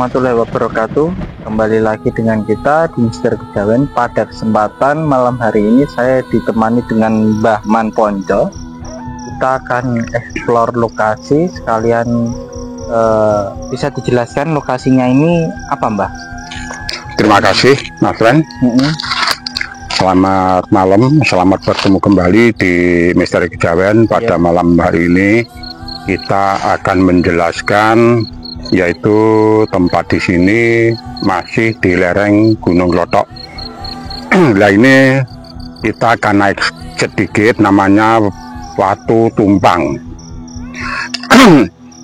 warahmatullahi wabarakatuh. Kembali lagi dengan kita di Mister Kejawen. Pada kesempatan malam hari ini saya ditemani dengan Mbah Man Ponco. Kita akan explore lokasi sekalian. Bisa dijelaskan lokasinya ini apa, Mbah? Terima kasih, Mas Ren. Selamat malam, selamat bertemu kembali di Mister Kejawen. Pada malam hari ini kita akan menjelaskan, yaitu tempat di sini masih di lereng Gunung Klothok. Nah, ini kita akan naik sedikit, namanya Watu Tumpang.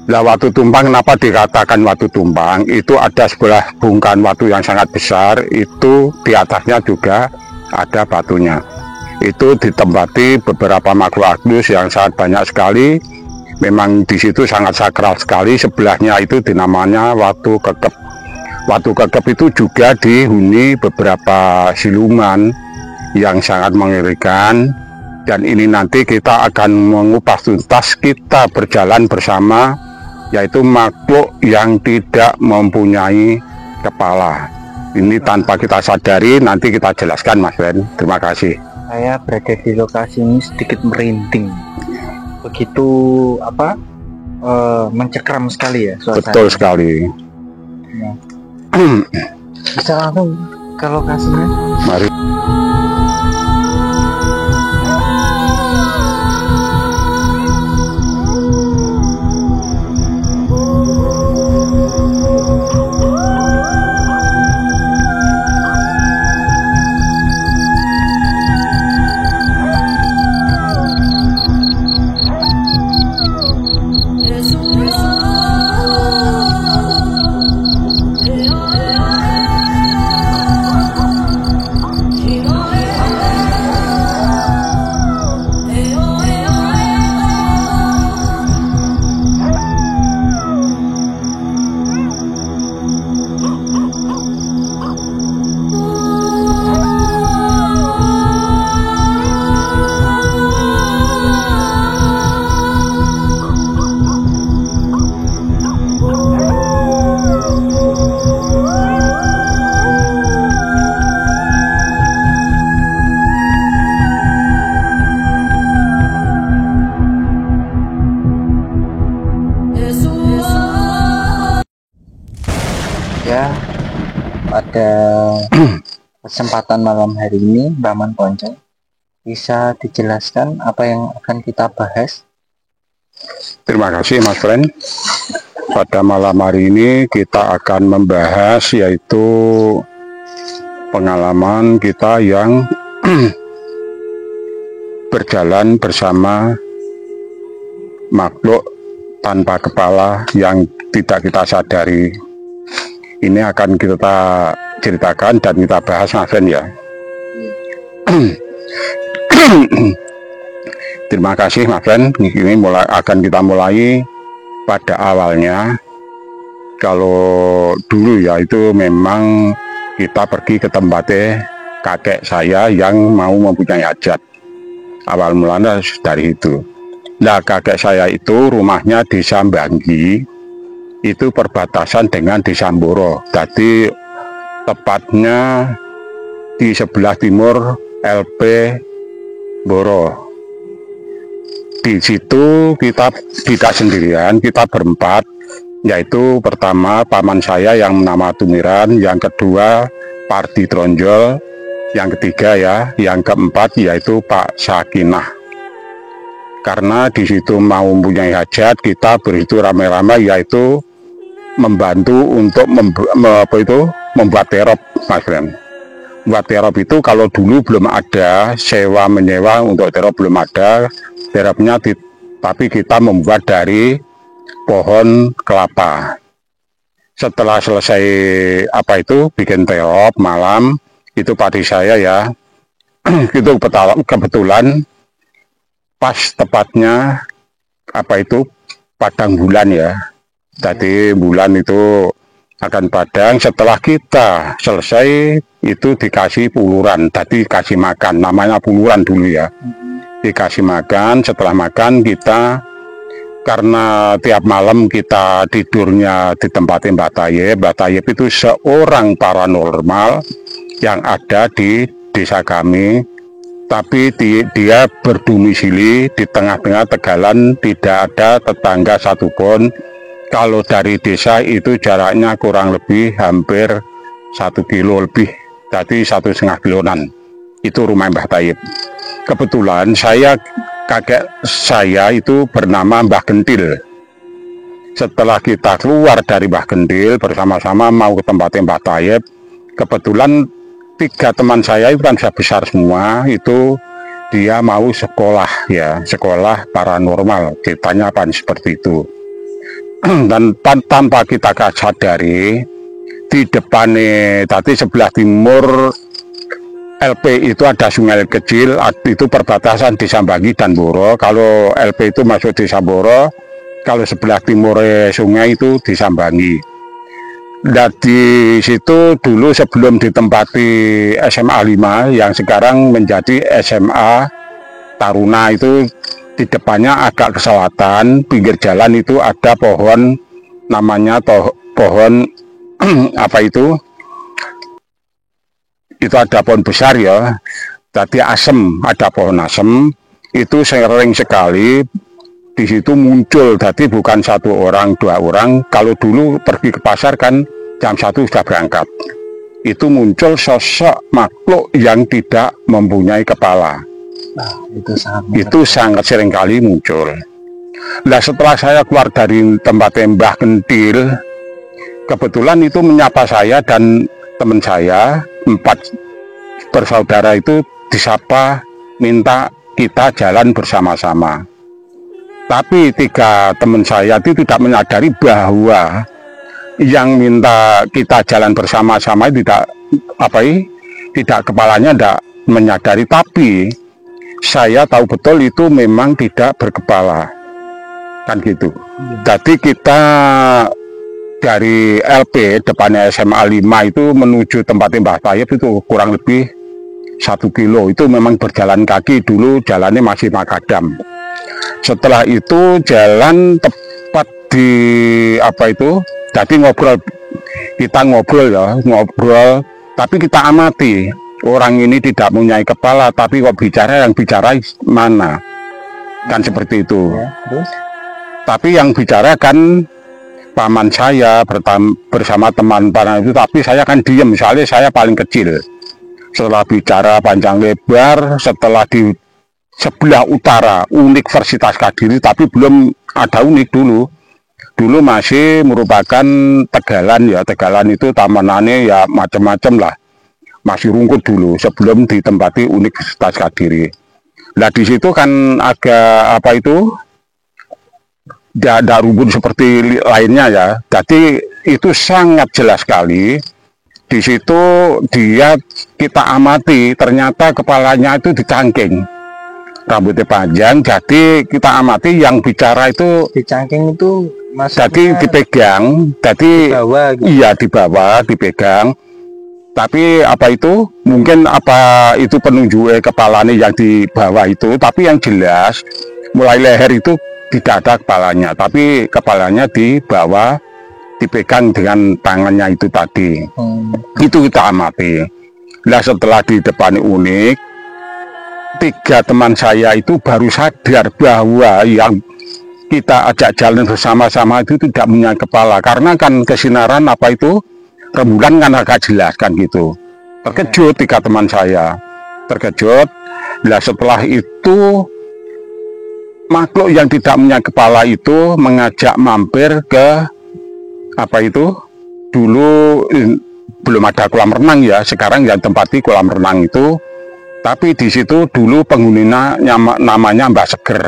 Nah, Watu Tumpang, kenapa dikatakan Watu Tumpang? Itu ada sebelah bongkahan watu yang sangat besar, itu di atasnya juga ada batunya. Itu ditempati beberapa makhluk halus yang sangat banyak sekali. Memang di situ sangat sakral sekali. Sebelahnya itu dinamanya Watu Kekep. Watu Kekep itu juga dihuni beberapa siluman yang sangat mengerikan. Dan ini nanti kita akan mengupas tuntas, kita berjalan bersama, yaitu makhluk yang tidak mempunyai kepala. Ini tanpa kita sadari, nanti kita jelaskan, Mas Ben. Terima kasih. Saya berada di lokasi ini sedikit merinding. Begitu mencekram sekali ya suasana. Betul sekali. Nah, bisa langsung ke lokasinya. Mari. Ya, pada kesempatan malam hari ini Mbah Man Ponco, bisa dijelaskan apa yang akan kita bahas? Terima kasih, Mas Ren. Pada malam hari ini kita akan membahas, yaitu pengalaman kita yang berjalan bersama makhluk tanpa kepala yang tidak kita sadari. Ini akan kita ceritakan dan kita bahas, Mas Ben, ya. Terima kasih, Mas Ben. Ini akan kita mulai pada awalnya. Kalau dulu ya, itu memang kita pergi ke tempatnya kakek saya yang mau mempunyai hajat. Awal mulanya dari itu. Nah, kakek saya itu rumahnya di Sambanggi, itu perbatasan dengan Desa Mboro. Jadi tepatnya di sebelah timur LP Mboro. Di situ kita tidak sendirian, kita berempat, yaitu pertama paman saya yang nama Tumiran, yang kedua Pardi Tronjol, yang ketiga yang keempat yaitu Pak Sakinah. Karena di situ mau mempunyai hajat, kita beritu rame-rame, yaitu membantu untuk membuat terop, Mas Ren. Buat terop itu kalau dulu belum ada sewa menyewa, untuk terop belum ada teropnya, tapi kita membuat dari pohon kelapa. Setelah selesai bikin terop malam, itu padi saya ya, itu kebetulan pas tepatnya padang bulan ya. Jadi bulan itu akan padang. Setelah kita selesai itu dikasih puluran, tadi kasih makan, namanya puluran dulu ya. Dikasih makan, setelah makan kita karena tiap malam kita tidurnya di tempat Mbak Tayeb. Mbak Tayeb itu seorang paranormal yang ada di desa kami, tapi dia berdomisili di tengah-tengah Tegalan, tidak ada tetangga satupun. Kalau dari desa itu jaraknya kurang lebih hampir 1 kilo lebih, jadi 1,5 kiloan. Itu rumah Mbah Tayeb. Kebetulan kakek saya itu bernama Mbah Gentil. Setelah kita keluar dari Mbah Gentil bersama-sama mau ke tempatnya Mbah Tayeb, kebetulan 3 teman saya itu kan sudah besar semua, itu dia mau sekolah ya, sekolah paranormal, ceritanya apa seperti itu. Dan tanpa kita sadari, di depannya tadi sebelah timur LP itu ada sungai kecil, itu perbatasan Desa Banggi dan Boro. Kalau LP itu masuk Desa Boro, kalau sebelah timur sungai itu Desa Banggi. Dan di situ dulu sebelum ditempati SMA 5 yang sekarang menjadi SMA Taruna, itu di depannya agak ke selatan, pinggir jalan itu ada pohon, namanya pohon apa itu ada pohon besar ya, jadi asem, ada pohon asem, itu sering sekali di situ muncul, jadi bukan 1 orang 2 orang. Kalau dulu pergi ke pasar kan jam 1 sudah berangkat, itu muncul sosok makhluk yang tidak mempunyai kepala. Nah, itu sangat sering kali muncul. Nah, setelah saya keluar dari tempat Mbah Gentil, kebetulan itu menyapa saya dan teman saya 4 bersaudara itu disapa, minta kita jalan bersama-sama. Tapi 3 teman saya itu tidak menyadari bahwa yang minta kita jalan bersama-sama tidak kepalanya tidak menyadari, tapi saya tahu betul itu memang tidak berkepala, kan gitu. Jadi kita dari LP depannya SMA 5 itu menuju tempatnya Mbah Tayeb itu kurang lebih 1 kilo. Itu memang berjalan kaki, dulu jalannya masih makadam. Setelah itu jalan tepat di jadi kita ngobrol, tapi kita amati. Orang ini tidak mempunyai kepala, tapi kok yang bicara mana? Kan seperti itu. Ya, terus? Tapi yang bicara kan paman saya bersama teman itu, tapi saya kan diam, misalnya saya paling kecil. Setelah bicara panjang lebar, setelah di sebelah utara Universitas Kediri, tapi belum ada Unik dulu. Dulu masih merupakan Tegalan ya, Tegalan itu tamanannya ya macam-macam lah. Masih rungkut dulu sebelum ditempati Universitas Kediri. Nah di situ kan agak tidak rumput seperti lainnya ya. Jadi itu sangat jelas sekali. Di situ kita amati, ternyata kepalanya itu dicangking, rambutnya panjang. Jadi kita amati yang bicara itu Dicangking itu jadi dipegang, jadi bawah, gitu. Iya di bawah dipegang. Tapi mungkin itu penunjuk kepalanya yang di bawah itu, tapi yang jelas mulai leher itu tidak ada kepalanya, tapi kepalanya di bawah dipegang dengan tangannya itu tadi. Itu kita amati. Nah setelah di depan Unik, 3 teman saya itu baru sadar bahwa yang kita ajak jalan bersama-sama itu tidak punya kepala, karena kan kesinaran rembulan kan agak jelas kan gitu. Terkejut 3 teman saya, terkejut. Nah setelah itu makhluk yang tidak punya kepala itu mengajak mampir ke dulu belum ada kolam renang ya, sekarang yang tempati kolam renang itu. Tapi di situ dulu penghuninya namanya Mbak Seger.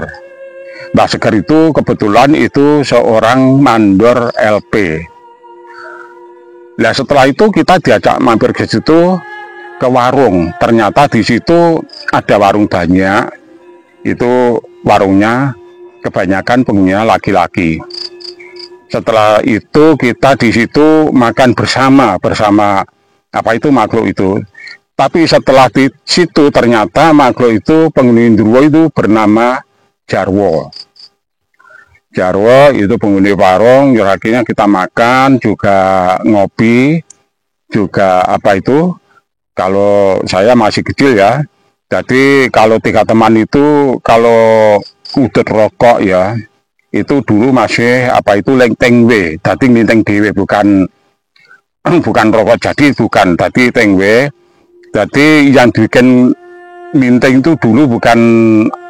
Mbak Seger itu kebetulan itu seorang mandor LP. Nah setelah itu kita diajak mampir ke situ, ke warung. Ternyata di situ ada warung banyak. Itu warungnya kebanyakan penghuninya laki-laki. Setelah itu kita di situ makan bersama makhluk itu. Tapi setelah di situ ternyata makhluk itu penghuni Ndruwo itu bernama Jarwo. Jarwo itu penghuni warung, akhirnya kita makan, juga ngopi, juga apa itu, kalau saya masih kecil ya, jadi kalau 3 teman itu, kalau udah rokok ya, itu dulu masih apa itu lenteng W, jadi lenteng dewe, bukan bukan rokok jadi, bukan, jadi tengwe. Jadi yang bikin linteng itu dulu bukan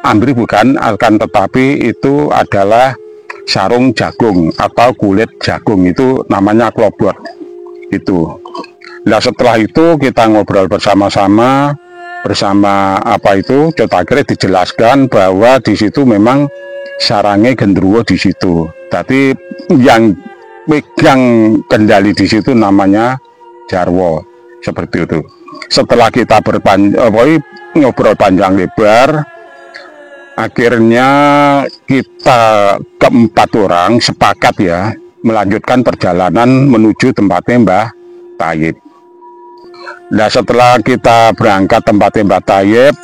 ambrih, bukan, akan tetapi itu adalah sarung jagung atau kulit jagung, itu namanya klobot itu. Nah setelah itu kita ngobrol bersama-sama apa itu, akhirnya dijelaskan bahwa di situ memang sarangnya genderuwo di situ. Tapi yang pegang kendali di situ namanya Jarwo, seperti itu. Setelah kita ngobrol panjang lebar, akhirnya kita ke-4 orang sepakat ya melanjutkan perjalanan menuju tempatnya Mbah Tayib. Nah setelah kita berangkat tempatnya Mbah Tayib,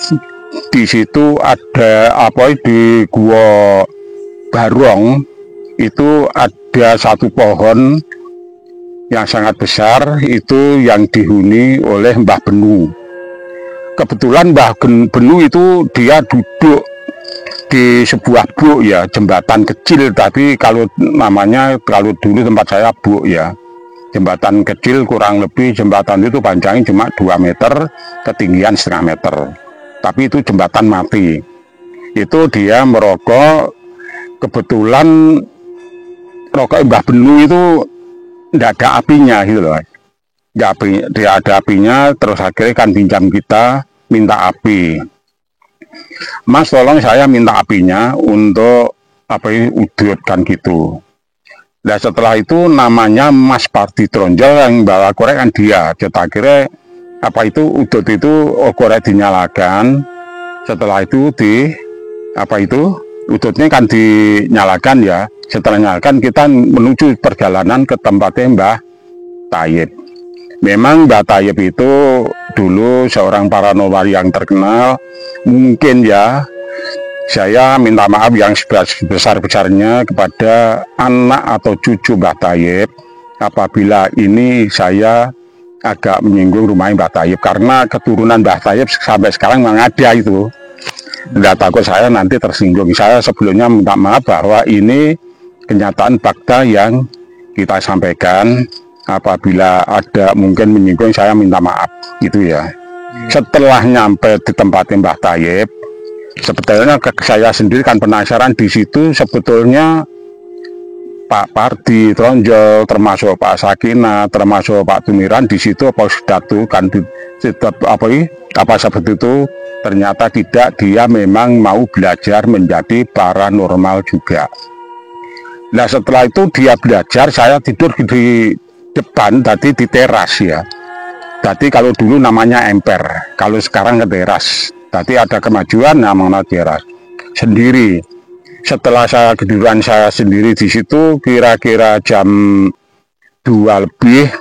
di situ ada apa, di Gua Barong itu ada satu pohon yang sangat besar, itu yang dihuni oleh Mbah Benu. Kebetulan Mbah Benu itu dia duduk di sebuah buk ya, jembatan kecil, tapi kalau namanya, kalau dulu tempat saya buk ya, jembatan kecil, kurang lebih jembatan itu panjangnya cuma 2 meter, ketinggian 0,5 meter, tapi itu jembatan mati. Itu dia merokok, kebetulan rokok Mbah Benu itu tidak ada apinya gitu loh, dia ada apinya, terus akhirnya kan pinjam kita, minta api, Mas tolong saya minta apinya untuk apa ini, udut kan gitu. Nah setelah itu namanya Mas Parti Tronjol yang bawa korek kan dia, akhirnya apa itu udut itu korek dinyalakan. Setelah itu apa itu udutnya kan dinyalakan ya. Setelah nyalakan kita menuju perjalanan ke tempatnya Mbah Tayib. Memang Mbah Tayib itu dulu seorang paranormal yang terkenal. Mungkin ya, saya minta maaf yang sebesar-besarnya kepada anak atau cucu Mbah Tayib apabila ini saya agak menyinggung rumah Mbah Tayib, karena keturunan Mbah Tayib sampai sekarang memang ada itu. Tidak takut saya nanti tersinggung. Saya sebelumnya minta maaf bahwa ini kenyataan fakta yang kita sampaikan. Apabila ada mungkin menyinggung, saya minta maaf gitu ya. Setelah nyampe di tempatnya Mbah Tayib, sebetulnya saya sendiri kan penasaran di situ. Sebetulnya Pak Parti Tronjol, termasuk Pak Sakina, termasuk Pak Tumiran di situ apa sudah tuh kan apa seperti itu. Ternyata tidak, dia memang mau belajar menjadi paranormal juga. Nah setelah itu dia belajar, saya tidur di depan, tadi di teras ya. Jadi kalau dulu namanya emper, kalau sekarang ke teras. Jadi ada kemajuan namanya teras sendiri. Setelah saya ketiduran saya sendiri di situ, kira-kira jam 2 lebih.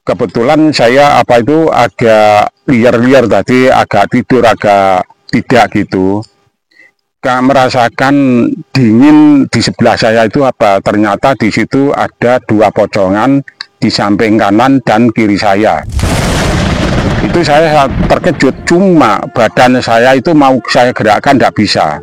Kebetulan saya apa itu agak liar-liar tadi, agak tidur agak tidak gitu. Merasakan dingin di sebelah saya itu apa? Ternyata di situ ada 2 pocongan di samping kanan dan kiri saya. Itu saya terkejut, cuma badan saya itu mau saya gerakkan tidak bisa.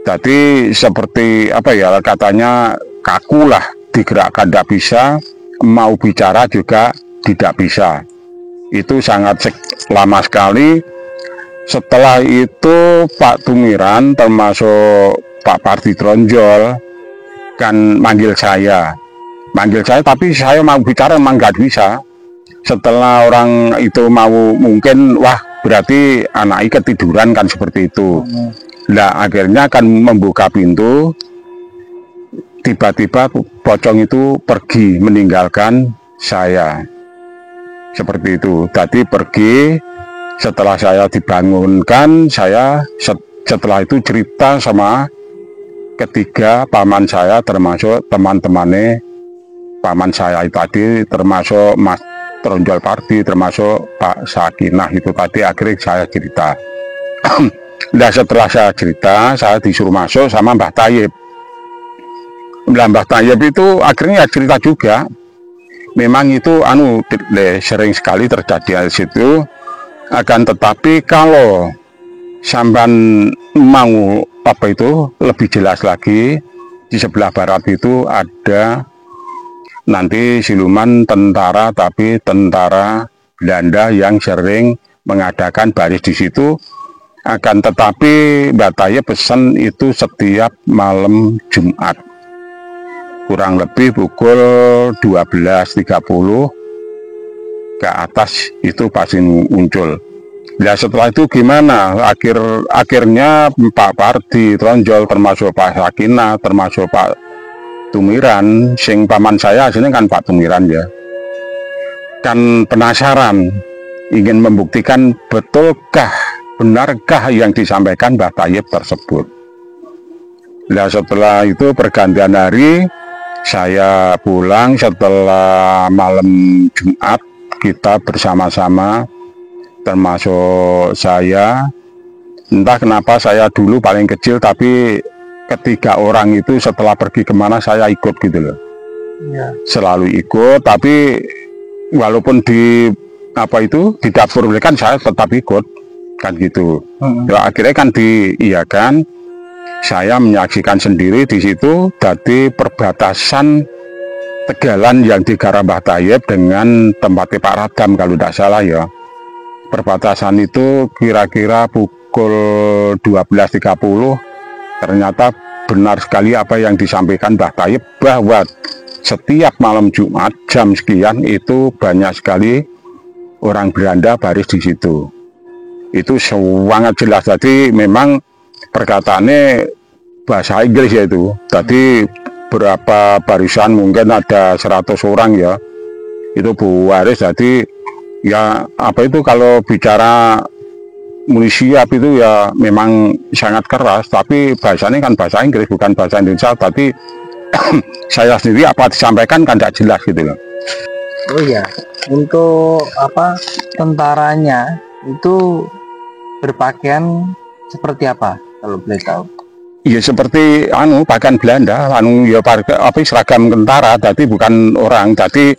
Jadi seperti apa ya, katanya kaku lah, digerakkan tidak bisa, mau bicara juga tidak bisa. Itu sangat lama sekali. Setelah itu Pak Tumiran termasuk Pak Parti Tronjol kan manggil saya, tapi saya mau bicara memang nggak bisa. Setelah orang itu mau, mungkin wah berarti anaknya ketiduran kan seperti itu. Nah akhirnya kan membuka pintu, tiba-tiba pocong itu pergi meninggalkan saya, seperti itu. Tadi pergi. Setelah saya dibangunkan, saya setelah itu cerita sama ketiga paman saya, termasuk teman-temannya paman saya tadi, termasuk Mas Tronjol Parti, termasuk Pak Sakinah itu tadi. Akhirnya saya cerita. Nah setelah saya cerita, saya disuruh masuk sama Mbah Tayyib. Mbah Tayyib itu akhirnya cerita juga. Memang itu sering sekali terjadi di situ. Akan tetapi kalau sampan mau lebih jelas lagi, di sebelah barat itu ada nanti siluman tentara, tapi tentara Belanda yang sering mengadakan baris di situ. Akan tetapi Mbak Tayyib pesan itu setiap malam Jumat kurang lebih pukul 12.30 ke atas itu pasti muncul. Ya setelah itu gimana? Akhirnya Pak Pardi Tronjol, termasuk Pak Sakina, termasuk Pak Tumiran, sing paman saya aslinya kan Pak Tumiran ya, kan penasaran ingin membuktikan benarkah yang disampaikan Mbah Tayyib tersebut. Nah setelah itu pergantian hari saya pulang setelah malam Jumat, kita bersama-sama termasuk saya, entah kenapa saya dulu paling kecil tapi ketiga orang itu setelah pergi kemana saya ikut gitu loh ya. Selalu ikut, tapi walaupun di dapur kan saya tetap ikut kan gitu. Ya, akhirnya kan diiyakan, saya menyaksikan sendiri di situ dari perbatasan Tegalan yang digarap Mbah Tayyib dengan tempatnya Pak Radam kalau tidak salah ya. Perbatasan itu kira-kira pukul 12.30. Ternyata benar sekali apa yang disampaikan Mbah Tayyib, bahwa setiap malam Jumat jam sekian itu banyak sekali orang Belanda baris di situ. Itu sangat jelas. Jadi memang perkataannya bahasa Inggris ya itu. Jadi berapa barisan, mungkin ada 100 orang ya. Itu baris. Jadi ya kalau bicara munisi itu ya memang sangat keras, tapi bahasanya kan bahasa Inggris bukan bahasa Indonesia. Tapi saya sendiri apa disampaikan kan tidak jelas gitu loh. Oh iya, untuk tentaranya itu berpakaian seperti apa kalau boleh tahu? Ya seperti pakaian Belanda, ya seragam tentara, tapi bukan orang. Jadi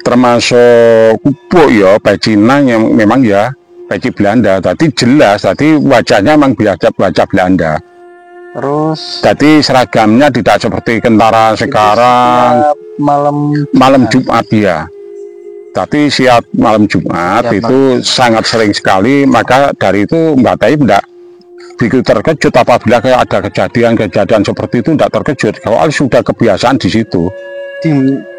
termasuk kupu ya Cina yang memang ya peci Belanda, tadi jelas, tadi wajahnya memang biasa wajah Belanda. Terus jadi seragamnya tidak seperti tentara sekarang malam Jumat ya. Tapi siap malam Jumat itu sangat sering sekali, maka dari itu Mbak Tayyib tidak begitu terkejut apabila ada kejadian seperti itu, tidak terkejut kalau sudah kebiasaan di situ. Di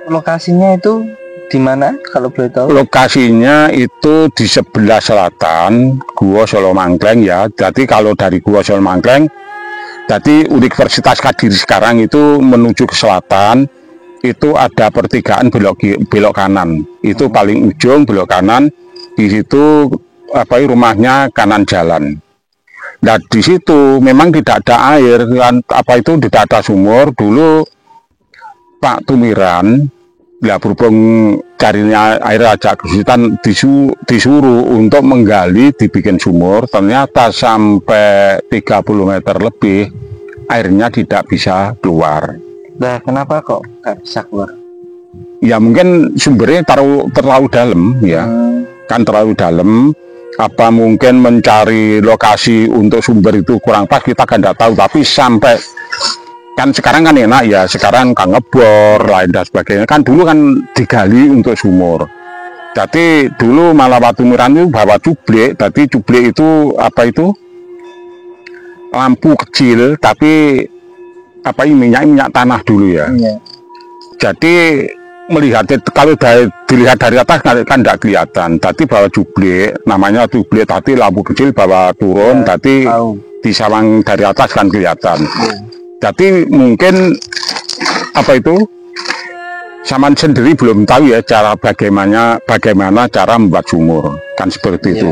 lokasinya itu di mana kalau boleh tahu? Lokasinya itu di sebelah selatan Gua Solo Mangkleng ya. Jadi kalau dari Gua Solo Mangkleng, jadi Universitas Kadiri sekarang itu menuju ke selatan, itu ada pertigaan belok kanan. Itu paling ujung belok kanan. Di situ rumahnya kanan jalan. Nah di situ memang tidak ada air, tidak ada sumur. Dulu Pak Tumiran, ya berhubung carinya air agak kesulitan, disuruh untuk menggali, dibikin sumur. Ternyata sampai 30 meter lebih airnya tidak bisa keluar. Nah kenapa kok nggak bisa keluar? Ya mungkin sumbernya terlalu dalam ya, kan terlalu dalam. Apa mungkin mencari lokasi untuk sumber itu kurang pas, kita kan tidak tahu. Tapi sampai kan sekarang kan enak ya, sekarang kan ngebor lain dan sebagainya, kan dulu kan digali untuk sumur. Jadi dulu malah Pak Tumiran itu bawa cublek. Jadi cublek itu lampu kecil, tapi minyak tanah dulu ya. Jadi melihat kalau dilihat dari atas kan tidak kelihatan. Tadi bawa jublek, namanya jublek, tadi lampu kecil bawa turun, tadi disawang dari atas kan kelihatan. Jadi mungkin Saman sendiri belum tahu ya cara bagaimana cara membuat sumur, kan seperti itu.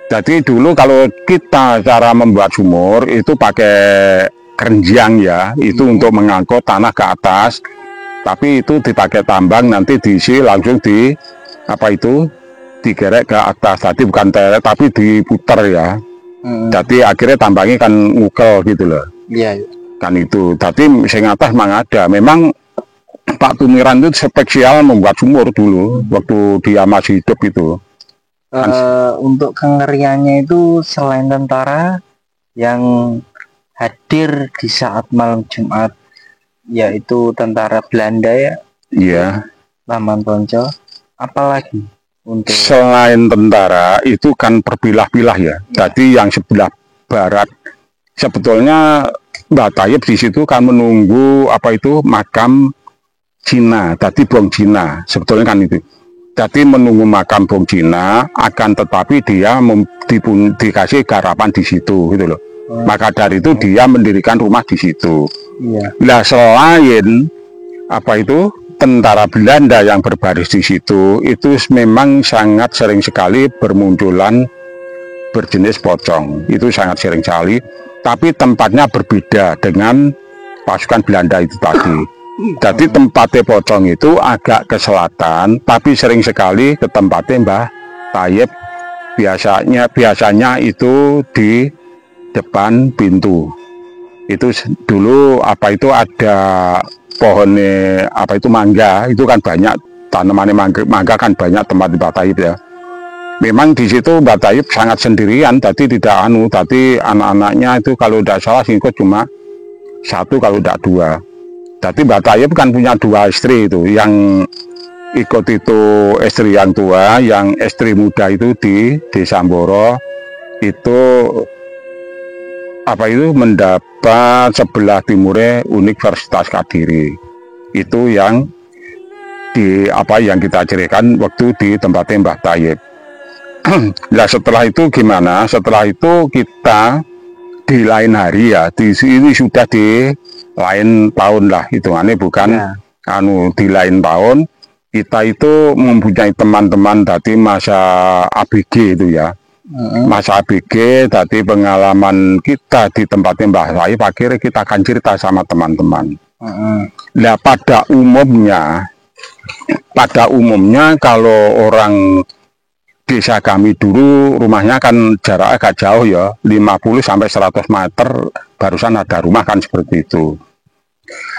Jadi dulu kalau kita cara membuat sumur itu pakai kerenjang ya, itu untuk mengangkut tanah ke atas. Tapi itu dipakai tambang, nanti diisi langsung digerek ke atas. Tadi bukan terek tapi diputar ya. Jadi akhirnya tambangnya kan ngukel gitu loh. Iya. Kan itu. Tapi sing atas memang ada. Memang Pak Tumiran itu spesial membuat sumur dulu waktu dia masih hidup itu. Untuk kengeriannya itu selain tentara yang hadir di saat malam Jumat, yaitu tentara Belanda ya, Iya. Laman Ponco, apalagi untuk Selain tentara itu kan berpilah-pilah ya. Jadi yang sebelah barat sebetulnya Mbak Tayyip di situ kan menunggu apa itu makam Cina, tadi Bong Cina sebetulnya kan itu. Jadi menunggu makam Bong Cina, akan tetapi dia dikasih garapan di situ gitu loh. Maka dari itu dia mendirikan rumah di situ. iya. Nah selain apa itu tentara Belanda yang berbaris di situ itu memang sangat sering sekali bermunculan berjenis pocong. Itu sangat sering sekali. Tapi tempatnya berbeda dengan pasukan Belanda itu tadi. Jadi tempatnya pocong itu agak ke selatan, tapi sering sekali ke tempatnya Mbah Tayyip. Biasanya itu di depan pintu. Itu dulu apa itu ada pohonnya apa itu mangga, itu kan banyak tanamannya mangga kan banyak tempat di Mbah Tayyip ya. Memang di situ Mbah Tayyip sangat sendirian, tadi tidak tadi anak-anaknya itu kalau tidak salah singkut cuma satu kalau tidak dua. Jadi Mbak Tayyip kan punya dua istri itu, yang ikut itu istri yang tua, yang istri muda itu di Desa Mboro itu apa itu mendapat sebelah timurnya Universitas Kadiri. Itu yang di apa yang kita ceritakan waktu di tempatnya Mbah Tayyip. Nah setelah itu gimana? Setelah itu kita di lain hari ya, ini sudah di lain tahun lah hitungannya, bukan ya. Di lain tahun kita itu mempunyai teman-teman dari masa ABG itu ya. Masa ABG tadi pengalaman kita di tempatnya Mbah Tayyip, akhirnya kita akan cerita sama teman-teman. Nah pada umumnya kalau orang desa kami dulu rumahnya kan jarak agak jauh ya, 50-100 meter barusan ada rumah kan seperti itu.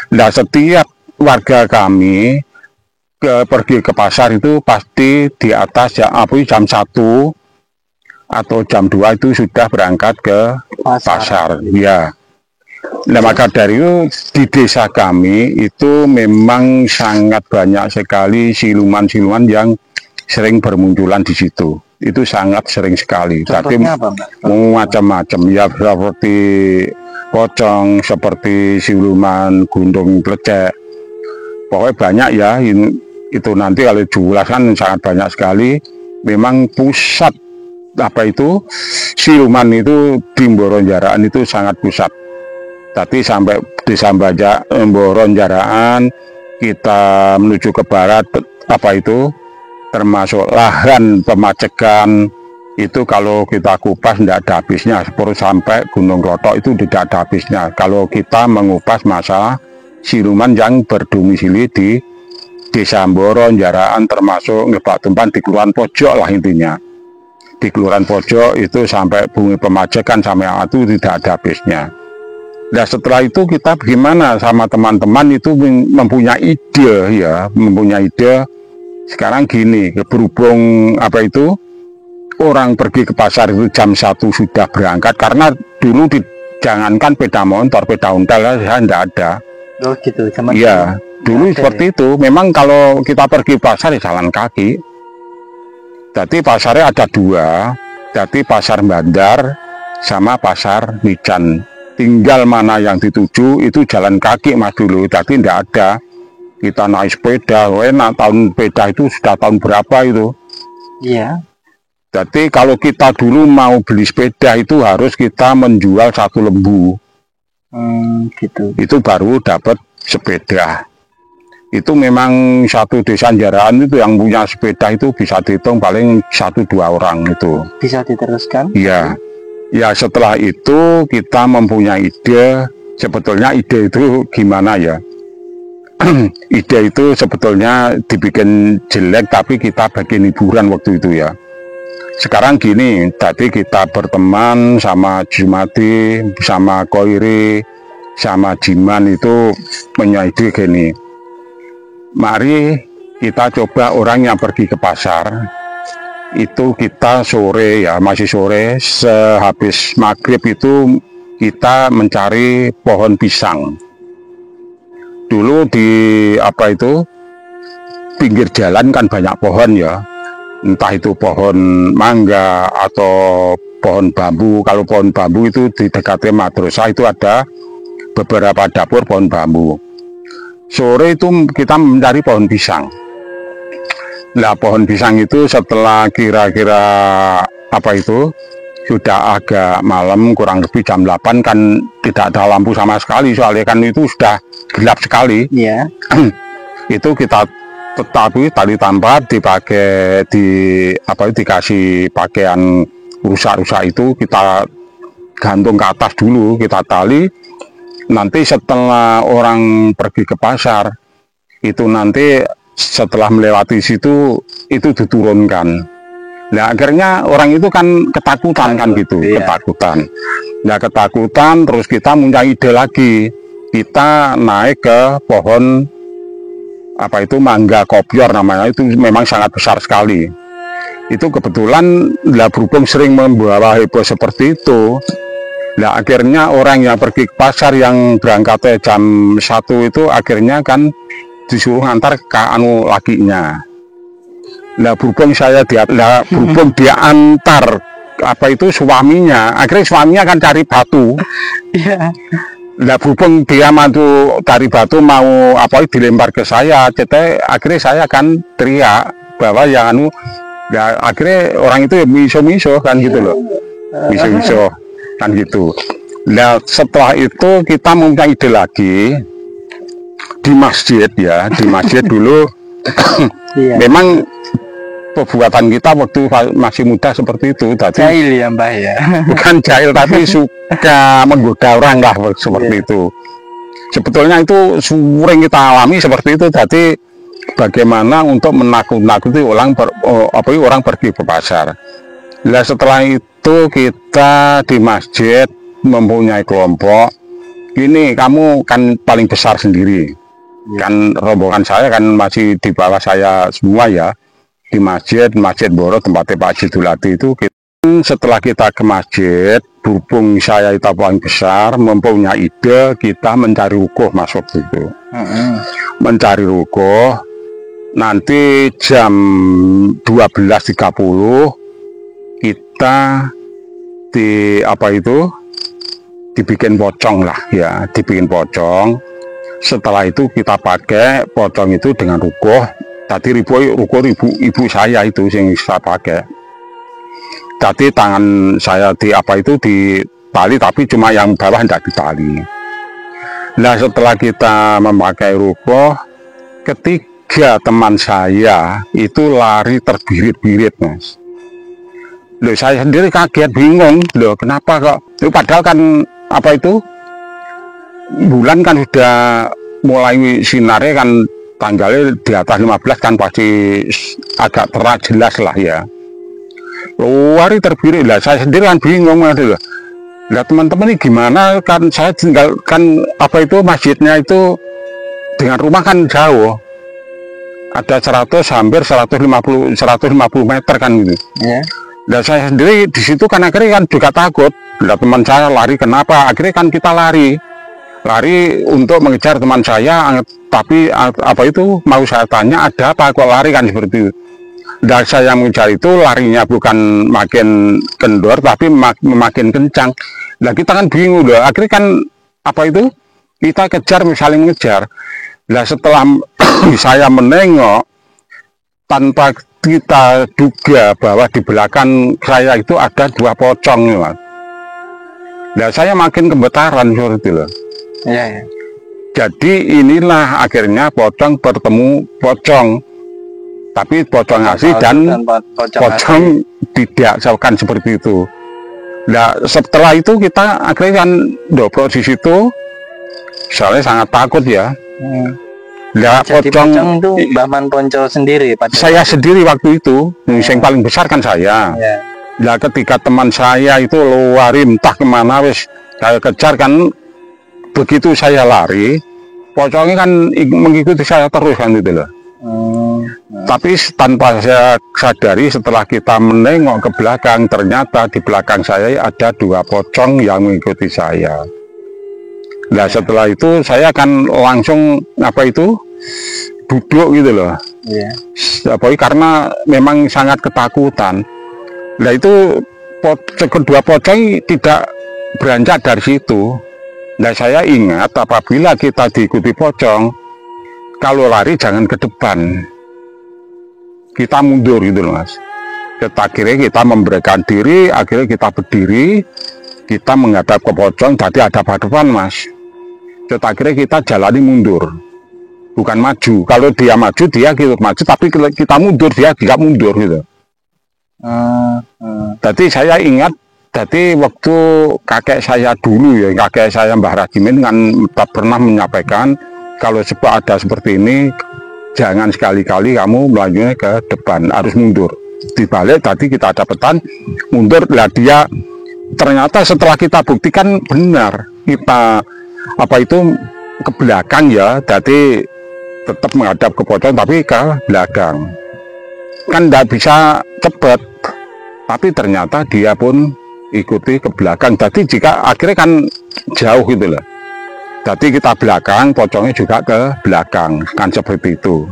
Nah setiap warga kami pergi ke pasar itu pasti di atas jam 1 atau jam 2 itu sudah berangkat ke pasar. Ya. Nah maka dari itu di desa kami itu memang sangat banyak sekali siluman-siluman yang sering bermunculan di situ. Itu sangat sering sekali. Tapi macam-macam ya, seperti pocong, seperti siluman, gunung plecek, pokoknya banyak ya. Itu nanti kalau dijelaskan sangat banyak sekali. Memang pusat apa itu siluman itu di Mboronjaraan itu sangat pusat. Tapi sampai di Mboronjaraan kita menuju ke barat apa itu termasuk lahan pemacekan itu kalau kita kupas tidak ada habisnya, seperti sampai Gunung Klothok itu tidak ada habisnya kalau kita mengupas masalah siluman yang berdomisili di Desa Mboronjaraan, termasuk Ngebak Tumpan di Kelurahan Pojok lah intinya. Di Kelurahan Pojok itu sampai bumi pemacekan sampai itu tidak ada habisnya. Nah setelah itu kita bagaimana sama teman-teman itu mempunyai ide sekarang gini, berhubung apa itu orang pergi ke pasar itu jam 1 sudah berangkat, karena dulu jangankan sepeda motor, sepeda ontel ya tidak ada. Oh gitu, iya dulu seperti itu. Memang kalau kita pergi pasar ya jalan kaki. Jadi pasarnya ada dua, jadi pasar Bandar sama pasar Mijan. Tinggal mana yang dituju itu jalan kaki mas dulu, jadi tidak ada kita naik sepeda. Tahun sepeda itu sudah tahun berapa itu? Iya. Jadi kalau kita dulu mau beli sepeda itu harus kita menjual 1 lembu. Gitu. Itu baru dapat sepeda. Itu memang satu desa Jaraan itu yang punya sepeda itu bisa dihitung paling 1-2 orang itu. Bisa diteruskan? Iya. Ya setelah itu kita mempunyai ide, sebetulnya ide itu gimana ya? Ide itu sebetulnya dibikin jelek tapi kita bikin hiburan waktu itu ya. Sekarang gini, tadi kita berteman sama Jumati, sama Koiri, sama Jiman itu punya ide gini. Mari kita coba orang yang pergi ke pasar, itu kita sore ya, masih sore, sehabis maghrib itu kita mencari pohon pisang. Dulu di pinggir jalan kan banyak pohon ya, entah itu pohon mangga atau pohon bambu. Kalau pohon bambu itu di dekatnya madrasah itu ada beberapa dapur pohon bambu. Sore itu kita mencari pohon pisang. Nah, pohon pisang itu setelah kira-kira sudah agak malam, kurang lebih jam 8 kan tidak ada lampu sama sekali, soalnya kan itu sudah gelap sekali. Iya. Itu kita tetapi tali tambat dipakai dikasih pakaian rusak-rusak itu kita gantung ke atas dulu, kita tali. Nanti setelah orang pergi ke pasar itu nanti setelah melewati situ itu diturunkan. Nah, akhirnya orang itu kan ketakutan kan gitu, iya. Ketakutan. Nah, ketakutan terus kita mencari ide lagi. Kita naik ke pohon mangga kopior namanya, itu memang sangat besar sekali. Itu kebetulan berhubung sering membawa heboh seperti itu. Nah, akhirnya orang yang pergi ke pasar yang berangkatnya jam 1 itu akhirnya kan disuruh ngantar ke lakinya. Nah, berhubung dia antar suaminya, akhirnya suaminya kan cari batu. Iya. Nah, berhubung dia mantu dari batu mau dilempar ke saya, akhirnya saya kan teriak bahwa yang ya akhirnya orang itu ya miso-miso kan gitu loh, miso-miso kan gitu. Nah, setelah itu kita mempunyai ide lagi di masjid ya, di masjid dulu. Iya. Memang perbuatan kita waktu masih muda seperti itu, jahil ya Mbah ya. Bukan jahil tapi suka menggoda orang lah seperti itu. Sebetulnya itu sering kita alami seperti itu. Jadi bagaimana untuk menakut-nakuti orang pergi ke pasar. Nah, setelah itu kita di masjid mempunyai kelompok. Ini kamu kan paling besar sendiri. Kan rombongan saya kan masih di bawah saya semua ya. Di masjid Boro tempatnya Pak Jidulati itu setelah kita ke masjid, berhubung saya itu paling besar, mempunyai ide kita mencari rukuh masuk itu. Mencari rukuh nanti jam 12.30 kita dibikin pocong lah ya, dibikin pocong. Setelah itu kita pakai pocong itu dengan rukuh. Tadi rukuh ibu saya itu yang saya pakai. Tadi tangan saya di tali, tapi cuma yang bawah tidak ditali. Nah, setelah kita memakai rukuh, ketiga teman saya itu lari terbirit-birit, Mas. Loh, saya sendiri kaget, bingung. Loh, kenapa kok? Padahal kan bulan kan sudah mulai sinarnya kan. Tanggalnya di atas 15 kan pasti agak terang jelas lah ya. Lari terbirit lah, saya sendiri kan bingung lah. Nah, teman-teman ini gimana, kan saya tinggalkan masjidnya itu dengan rumah kan jauh. Ada hampir 150 meter kan gitu. Yeah. Dan saya sendiri di situ kan akhirnya kan juga takut. Nah, teman saya lari, kenapa? Akhirnya kan kita lari untuk mengejar teman saya, tapi mau saya tanya ada apa kok lari kan seperti itu. Dan saya mengejar itu larinya bukan makin kendor tapi makin kencang. Nah, kita kan bingung loh, akhirnya kan kita kejar, saling mengejar. Nah, setelah saya menengok, tanpa kita duga bahwa di belakang saya itu ada dua pocong, Mas. Nah, saya makin gemetaran seperti itu loh. Ya. Jadi inilah akhirnya pocong bertemu pocong, tapi pocong asli dan pocong tidak seperti itu. Nah, setelah itu kita akhirnya kan dobro di situ, soalnya sangat takut ya. Nah, pocong itu Mbah Man Ponco sendiri. Saya sendiri waktu itu, yang paling besar kan saya. Ya. Lah ketika teman saya itu lari entah kemana wis saya kejar kan, begitu saya lari pocongnya kan mengikuti saya terus kan itu loh. Tapi tanpa saya sadari setelah kita menengok ke belakang, ternyata di belakang saya ada 2 pocong yang mengikuti saya. Nah setelah itu saya kan langsung duduk gitu loh. Karena memang sangat ketakutan. Nah itu kedua pocong tidak beranjak dari situ. Nah saya ingat apabila kita diikuti pocong, kalau lari jangan ke depan, kita mundur gitu loh mas. Akhirnya kita memberikan diri, akhirnya kita berdiri, kita menghadap ke pocong, tadi ada hadapan mas. Akhirnya kita jalani mundur, bukan maju. Kalau dia maju, dia gitu maju, tapi kita mundur, dia tidak mundur gitu. Jadi saya ingat, jadi waktu kakek saya dulu ya, kakek saya Mbah Rajimin kan pernah menyampaikan, kalau sebab ada seperti ini, jangan sekali-kali kamu melanjutnya ke depan, harus mundur. Dibalik tadi kita dapetan mundur, lah dia ternyata setelah kita buktikan benar, kita ke belakang ya, jadi tetap menghadap ke pocong tapi ke belakang. Kan tidak bisa cepat, tapi ternyata dia pun ikuti ke belakang. Jadi jika akhirnya kan jauh gitu loh. Jadi kita belakang, pocongnya juga ke belakang, kan seperti itu.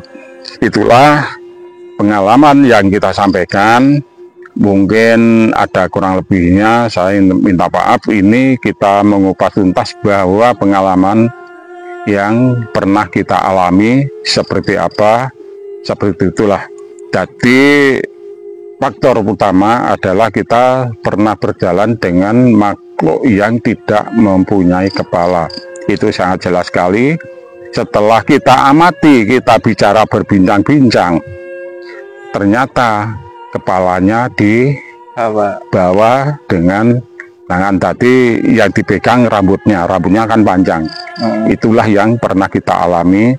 Itulah pengalaman yang kita sampaikan. Mungkin ada kurang lebihnya, saya minta maaf. Ini kita mengupas tuntas bahwa pengalaman yang pernah kita alami seperti apa, seperti itulah. Jadi faktor utama adalah kita pernah berjalan dengan makhluk yang tidak mempunyai kepala. Itu sangat jelas sekali. Setelah kita amati, kita bicara berbincang-bincang, ternyata kepalanya di bawah dengan tangan tadi yang dipegang rambutnya kan panjang. Itulah yang pernah kita alami,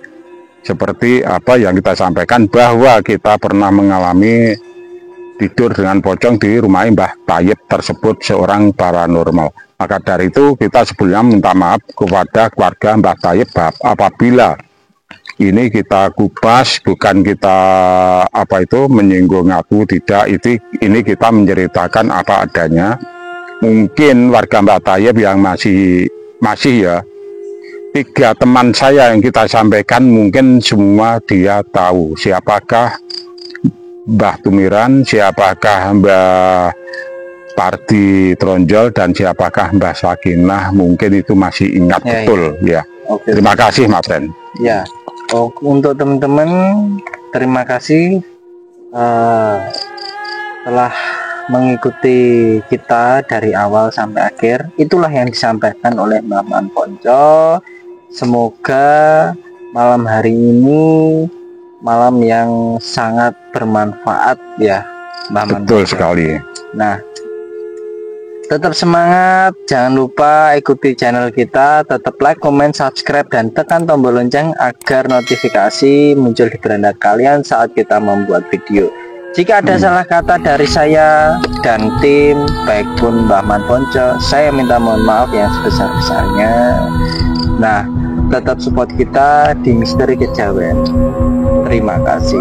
seperti apa yang kita sampaikan, bahwa kita pernah mengalami tidur dengan pocong di rumah Mbah Tayyib tersebut, seorang paranormal. Maka dari itu kita sebelumnya minta maaf kepada keluarga Mbah Tayyib apabila ini kita kupas, bukan kita menyinggung aku, tidak. Ini kita menceritakan apa adanya. Mungkin warga Mbah Tayyib yang masih ya, 3 teman saya yang kita sampaikan mungkin semua dia tahu siapakah Mbah Tumiran, siapakah Mbah Pardi Tronjol, dan siapakah Mbah Sakinah. Mungkin itu masih ingat betul ya. Oke. Terima kasih Mas Ren. Ya, untuk teman-teman terima kasih telah mengikuti kita dari awal sampai akhir. Itulah yang disampaikan oleh Mbah Man Ponco. Semoga malam hari ini malam yang sangat bermanfaat ya Mbah Man. Betul sekali. Nah, tetap semangat, jangan lupa ikuti channel kita, tetap like, comment, subscribe, dan tekan tombol lonceng agar notifikasi muncul di beranda kalian saat kita membuat video. Jika ada salah kata dari saya dan tim, baik pun Mbah Man Ponco, saya minta mohon maaf yang sebesar-besarnya. Nah, tetap support kita di Misteri Kejawen. Terima kasih.